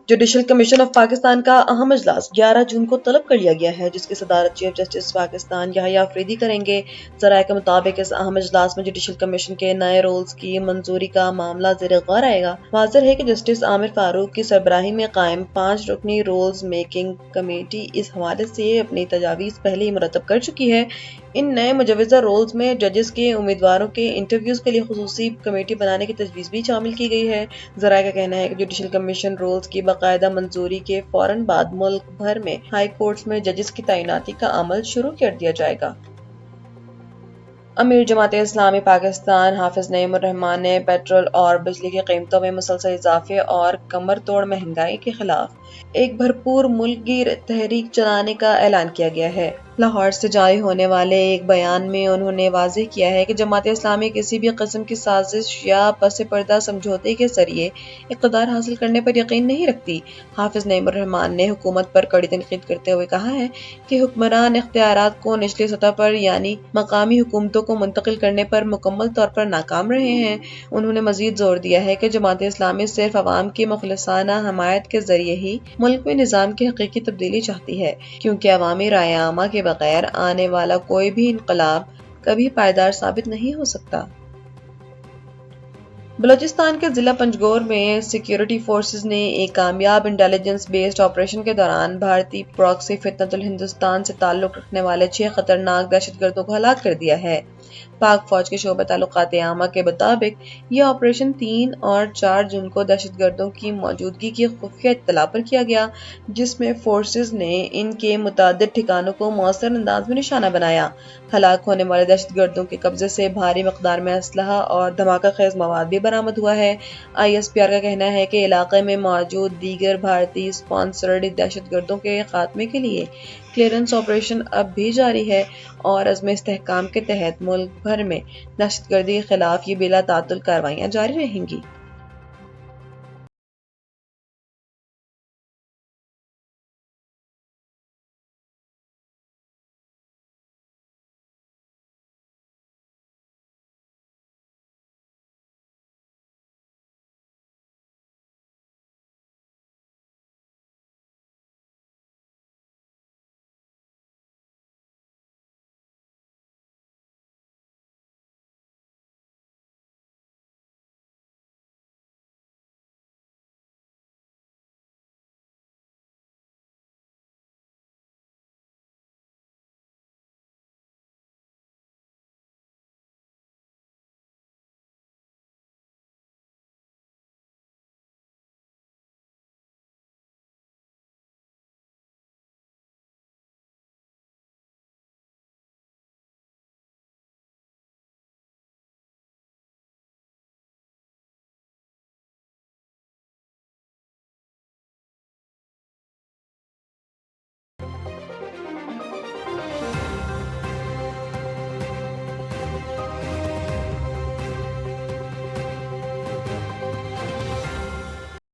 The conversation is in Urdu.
جوڈیشل کمیشن آف پاکستان کا اہم اجلاس 11 جون کو طلب کر لیا گیا ہے، جس کی صدارت چیف جسٹس پاکستان یحییٰ آفریدی کریں گے۔ ذرائع کے مطابق اس اہم اجلاس میں جوڈیشل کمیشن کے نئے رولز کی منظوری کا معاملہ زیر غور آئے گا۔ واضح ہے کہ جسٹس عامر فاروق کی سربراہی میں قائم 5 رکنی رولز میکنگ کمیٹی اس حوالے سے اپنی تجاویز پہلے ہی مرتب کر چکی ہے۔ ان نئے مجوزہ رولز میں ججز کے امیدواروں کے انٹرویوز کے لیے خصوصی کمیٹی بنانے کی تجویز بھی شامل کی گئی ہے۔ ذرائع کا کہنا ہے کہ جوڈیشل کمیشن رولز کی باقاعدہ منظوری کے فوراً بعد ملک بھر میں ہائی کورٹس میں ججز کی تعیناتی کا عمل شروع کر دیا جائے گا۔ امیر جماعت اسلامی پاکستان حافظ نعیم الرحمن نے پیٹرول اور بجلی کی قیمتوں میں مسلسل اضافے اور کمر توڑ مہنگائی کے خلاف ایک بھرپور ملک گیر تحریک چلانے کا اعلان کیا گیا ہے۔ لاہور سے جاری ہونے والے ایک بیان میں انہوں نے واضح کیا ہے کہ جماعت اسلامی کسی بھی قسم کی سازش یا پس پردہ سمجھوتے کے ذریعے اقتدار حاصل کرنے پر یقین نہیں رکھتی۔ حافظ نعیم الرحمن نے حکومت پر کڑی تنقید کرتے ہوئے کہا ہے کہ حکمران اختیارات کو نچلی سطح پر یعنی مقامی حکومتوں کو منتقل کرنے پر مکمل طور پر ناکام رہے ہیں۔ انہوں نے مزید زور دیا ہے کہ جماعت اسلامی صرف عوام کی مخلصانہ حمایت کے ذریعے ہی ملک میں نظام کی حقیقی تبدیلی چاہتی ہے، کیونکہ عوامی رائے عامہ کے بغیر آنے والا کوئی بھی انقلاب کبھی پائیدار ثابت نہیں ہو سکتا۔ بلوچستان کے ضلع پنجگور میں سیکیورٹی فورسز نے ایک کامیاب انٹیلیجنس بیسڈ آپریشن کے دوران بھارتی پراکسی فتنۃ الہندوستان سے تعلق رکھنے والے 6 خطرناک دہشت گردوں کو ہلاک کر دیا ہے۔ پاک فوج کے شعبہ تعلقات عامہ کے مطابق یہ آپریشن 3 اور 4 جون کو دہشت گردوں کی موجودگی کی خفیہ اطلاع پر کیا گیا، جس میں فورسز نے ان کے متعدد ٹھکانوں کو مؤثر انداز میں نشانہ بنایا۔ ہلاک ہونے والے دہشت گردوں کے قبضے سے بھاری مقدار میں اسلحہ اور دھماکہ خیز مواد بھی برآمد ہوا ہے۔ ISPR کا کہنا ہے کہ علاقے میں موجود دیگر بھارتی اسپانسرڈ دہشت گردوں کے خاتمے کے لیے کلیئرنس آپریشن اب بھی جاری ہے اور عزم استحکام کے تحت ملک بھر میں دہشت گردی کے خلاف یہ بلا تعطل کارروائیاں جاری رہیں گی۔